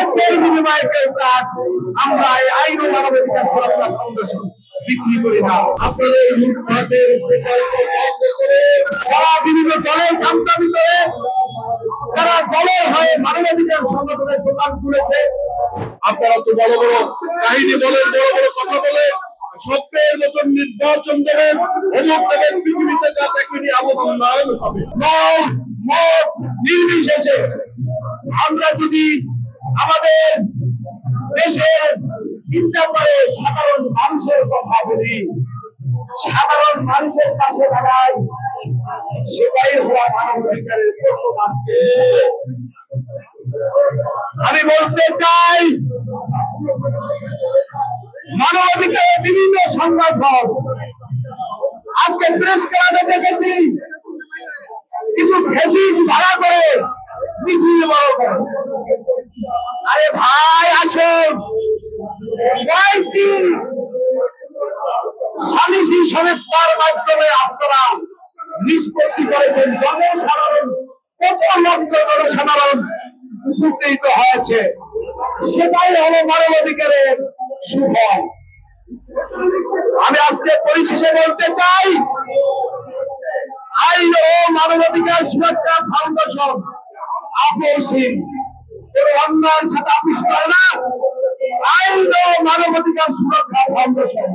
অর্থের বিনিময়ে কেউ কাঠ আমরা এই আইন ও মানবাধিকার সুরক্ষা ফাউন্ডেশন বিক্রি করি না। আপনাদের লুটপাটের প্রকল্প বন্ধ করে যারা বিভিন্ন দলের চামচামি করে, যারা দলের হয়ে মানবাধিকার সংগঠনের দোকান খুলেছে, আপনারা তো বড় বড় কাহিনী বলেন, বড় বড় কথা বলেন, স্বপ্নের মতন নির্বাচন দেবেন, অমুক দেবেন, পৃথিবীতে যা দেখেনি এমন উন্নয়ন হবে। মত নির্বিশেষে আমরা যদি আমাদের দেশের চিন্তা করে সাধারণ মানুষের কথা বলি, সাধারণ মানুষের পাশে দাঁড়াই, সেটাই হওয়া মানবাধিকারের প্রথম। আমি বলতে চাই, মানবাধিকারের বিভিন্ন সংগঠন আজকে প্রেস ক্লাবে দেখেছি কিছু ফেসিস ভাড়া করে মিছিল বড় করে। আরে ভাই আসুন, কয়েকটি সালিসি সংস্থার মাধ্যমে আপনারা নিষ্পত্তি করেছেন, জনসাধারণ কত লক্ষ জনসাধারণ উপকৃত হয়েছে, সেটাই হলো মানবাধিকারের সুফল। আমি আজকে পরিশেষে বলতে চাই, আইন ও মানবাধিকার সুরক্ষা ফাউন্ডেশন আপোষহীন, কোন অন্যায়ের সাথে আপোষ করে না। আইন ও মানবাধিকার সুরক্ষা ফাউন্ডেশন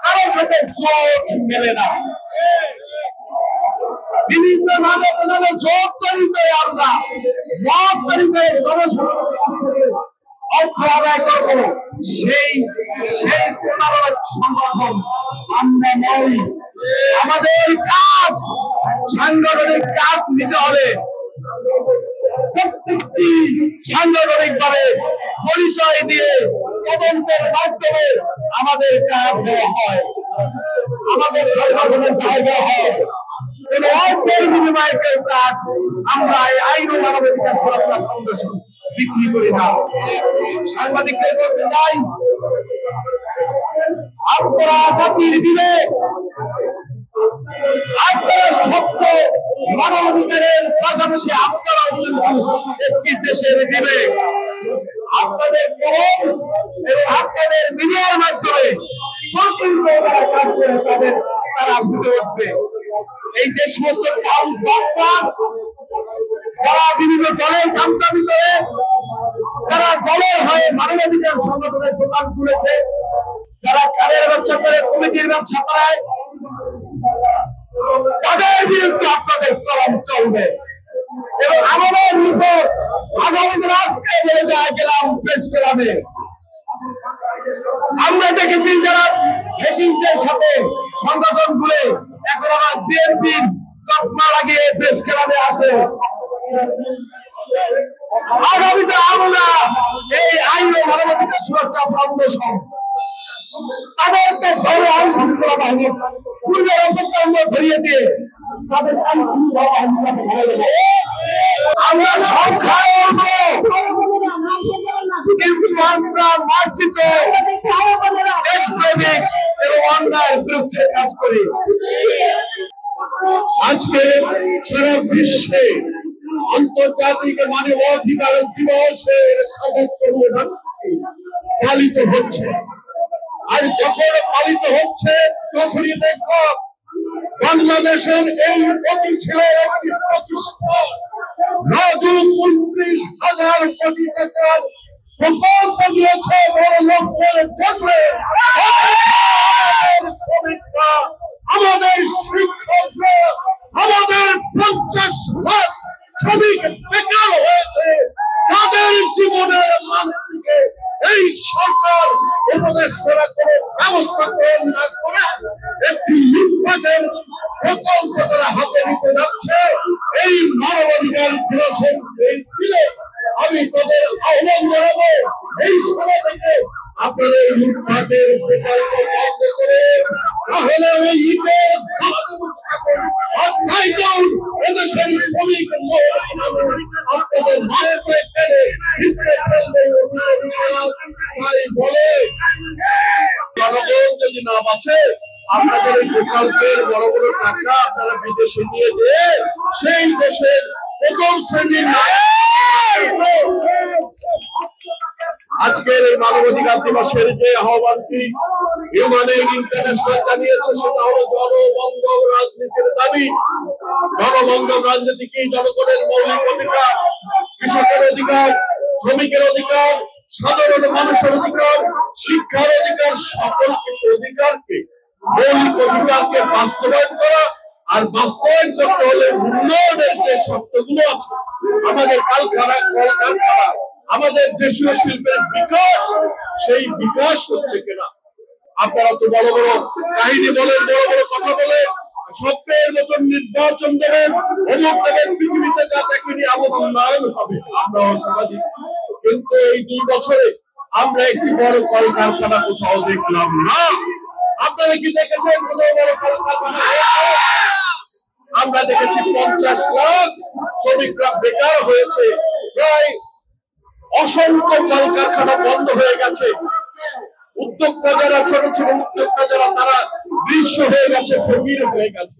কারোর সাথে জোট মেলে না। বিভিন্ন নামে জোট তৈরি করে আমরা মত তৈরি করে জনসাধারণের অর্থ আদায় করবো, সেই প্রতারক সংগঠন আমরা নই। আমাদের কাজ সাংগঠনিক কাজ নিতে হবে, প্রত্যেকটি সাংগঠনিক ভাবে পরিচয় দিয়ে তদন্তের মাধ্যমে আমাদের কাজ দেওয়া হয়, আমাদের সংগঠনের জায়গা হয়। কোন অর্থের বিনিময়ে কেউ কাজ আমরা এই আইন ও মানবাধিকার সুরক্ষা ফাউন্ডেশন বিক্রি করি না। সাংবাদিকদের বলতে চাই, আপনারা জাতির বিবেক, আপনারা সত্য মানবাধিকারের পাশাপাশি আপনারাও কিন্তু একটি দেশের বিবেক। আপনাদের কলম এবং আপনাদের মিডিয়ার মাধ্যমে কাজ করে তারা ফুটে উঠবে। এই যে সমস্ত যারা বিভিন্ন দলের চামচামি করে, যারা দলের হয়ে মানবাধিকার সংগঠনের দোকান খুলেছে, যারা কারের ব্যবসা করে, কমিটির ব্যবসা করায়, তাদের বিরুদ্ধে আপনাদের কলম চলবে। এবং আমাদের রিপোর্ট আগামী দিন আজকে বলে যায় গেলাম প্রেস ক্লাবে, আমরা দেখেছি যারা ফ্যাসিস্টদের সাথে সংগঠন খুলে এখন আবার বিএনপির তকমা লাগিয়ে প্রেস ক্লাবে আসে। আগামীতে আমরা এই আইন ও মানবাধিকার সুরক্ষা ফাউন্ডেশন তাদেরকে ধরে আইন শৃঙ্খলা বাহিনী পূর্বের অপকর্ম ধরিয়ে দিয়ে তাদের আইন শৃঙ্খলা বাহিনী আমরা সংখ্যায় কিন্তু আমরা মার্জিত দেশপ্রেমিক এবং অন্যায়ের বিরুদ্ধে কাজ করি। আজকে সারা বিশ্বে আন্তর্জাতিক মানবাধিকার দিবসের ৭৭ পালিত হচ্ছে। আর যখন পালিত হচ্ছে তখনই দেখো বাংলাদেশের এই অতি ছিল একটি প্রতিষ্ঠান রাজু ২৯,০০০ কোটি টাকার প্রকল্প দিয়েছে বড় লোকদের জন্য। শ্রমিকরা, আমাদের শিক্ষকরা, আমাদের ৫০ লাখ শ্রমিক বেকার হয়েছে, তাদের জীবনের মান দিকে এই সরকার উপদেষ্টারা কোনো ব্যবস্থা গ্রহণ না করে একটি লুটপাটের প্রকল্প তারা হাতে নিতে যাচ্ছে। এই মানবাধিকার দিবসের এই দিনে আমি তাদের আহ্বান জানাবো, এই সভা থেকে আপনাদের লুটপাটের প্রকল্প বন্ধ করে তাহলে ওই ইটের অধ্যায় করুন, এদেশের শ্রমিক আপনাদের মাথায় ফেলে বলে জনগণ যদি না বাঁচে আপনাদের এই প্রকল্পের বড় বড় টাকা আপনারা বিদেশে নিয়ে দিয়ে সেই দেশের প্রথম শ্রেণীর আজকের এই মানবাধিকার দিবসের যে আহ্বানটি হিউম্যান রাইটস ইন্টারন্যাশনাল জানিয়েছে সেটা হলো জনবান্ধব রাজনীতির দাবি। জনবান্ধব রাজনীতি কি? জনগণের মৌলিক অধিকার, কৃষকের অধিকার, শ্রমিকের অধিকার, সাধারণ মানুষের অধিকার, শিক্ষার অধিকার, সকল কিছু অধিকারকে, মৌলিক অধিকারকে বাস্তবায়ন করা। আর বাস্তবায়ন করতে হলে উন্নয়নের যে শর্তগুলো আছে, আমাদের কলকারখানা, আমাদের দেশীয় শিল্পের বিকাশ, সেই বিকাশ হচ্ছে কিনা। আপনারা তো বড় বড় কাহিনী বলেন, বড় বড় কথা বলে, স্বপ্নের মতন নির্বাচন দেবেন, অমুক দেবেন, পৃথিবীতে যা দেখেনি এমন উন্নয়ন হবে, আমরা আশাবাদী। কিন্তু এই 2 বছরে আমরা একটি বড় কলকারখানা কোথাও দেখলাম না। আপনারা কি দেখেছেন কোন বড় কলকারখানা? আমরা দেখেছি 50 লাখ শ্রমিকরা বেকার হয়েছে, প্রায় অসংখ্য কলকারখানা বন্ধ হয়ে গেছে। উদ্যোক্তা যারা, ছোট ছোট উদ্যোক্তা যারা, তারা নিঃস্ব হয়ে গেছে, ফকির হয়ে গেছে।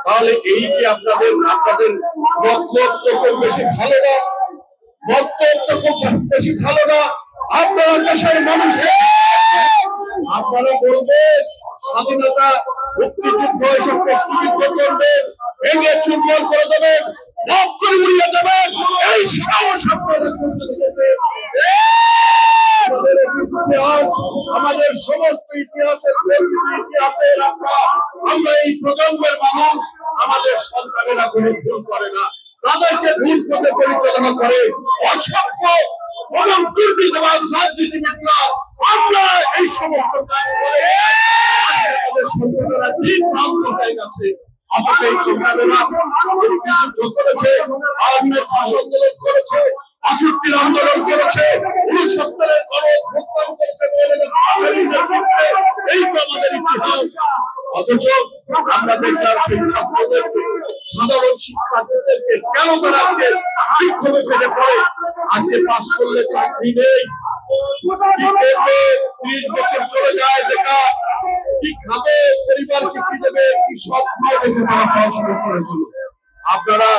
তাহলে এই কি আপনাদের বক্তব্য খুব বেশি ভালো না? বক্তব্য খুব বেশি ভালো না? আপনারা দেশের মানুষের, আপনারা বলবেন স্বাধীনতা, মুক্তিযুদ্ধ এসব প্রশ্নবিদ্ধ করবেন, ভেঙে চুরমার করে দেবেন, মাফ করে উড়িয়ে দেবেন, এই সাহস আপনাদের করতে দেবেন। আমাদের সমস্ত ইতিহাসের আমরা এই প্রজন্মের মানুষ, আমাদের সন্তানেরা কোনো ভুল করে না, তাদেরকে ভুল পথে পরিচালনা করে অসভ্য এবং দুর্নীতিবাদ রাজনীতিবিদরা। আমরা এই সমস্ত কাজ করে আমাদের সন্তানেরা ঠিক প্রান্ত হয়ে গেছে। অথচ এই সন্তানেরা মুক্তিযুদ্ধ করেছে, আন্দোলন করেছে, ৬৮ আন্দোলন করেছে, ৬৯-এর গণঅভ্যুত্থান করেছে, এই তো আমাদের ইতিহাস। অথচ আমরা দেখলাম সেই ছাত্রদেরকে, সাধারণ শিক্ষার্থীদেরকে কেন তারা আজকে বিক্ষোভে ফেলে পড়ে? আজকে পাস করলে চাকরি নেই, কি করবে? 30 বছর চলে যায় বেকার, কি খাবে, পরিবারকে কি দেবে, কি স্বপ্ন দেখে তারা পড়াশোনা করেছিল। আপনারা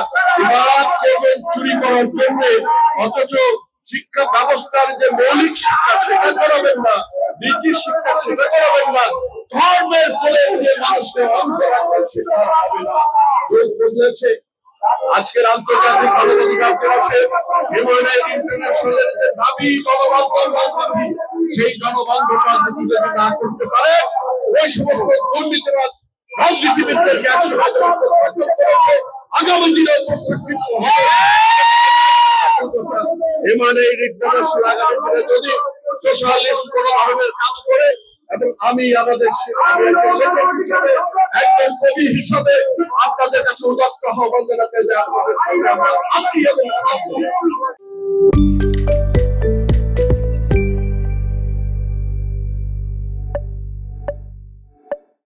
করবেন চুরি করার জন্য, অথচ শিক্ষা ব্যবস্থার যে মৌলিক শিক্ষা সেটা করাবেন না, নীতি শিক্ষা সেটা করাবেন না, ধর্মের বলে যে মানুষকে অন্ধ রাখবেন সেটা হবে না। বুঝেছে আজকের আন্তর্জাতিক মানবাধিকার দিবসে হিউম্যান রাইটস ইন্টারন্যাশনালের যে দাবি জনবান্ধব রাজনীতি, সেই জনবান্ধব রাজনীতি যদি না করতে পারে, ওই সমস্ত দুর্নীতিবাদ রাজনীতিবিদদেরকে একসময় যখন প্রত্যাখ্যান করেছে, আগামী দিনে প্রত্যাখ্যান হবে। হিউম্যান রাইটস ইন্টারন্যাশনাল আগামী দিনে যদি সোশ্যালিস্ট কোন ধরনের কাজ করে, এবং আমি আমাদের লেখক হিসাবে, একজন কবি হিসাবে আপনাদের কাছে উদাত্ত আহ্বান জানাতে যে আপনাদের সঙ্গে আমরা আছি এবং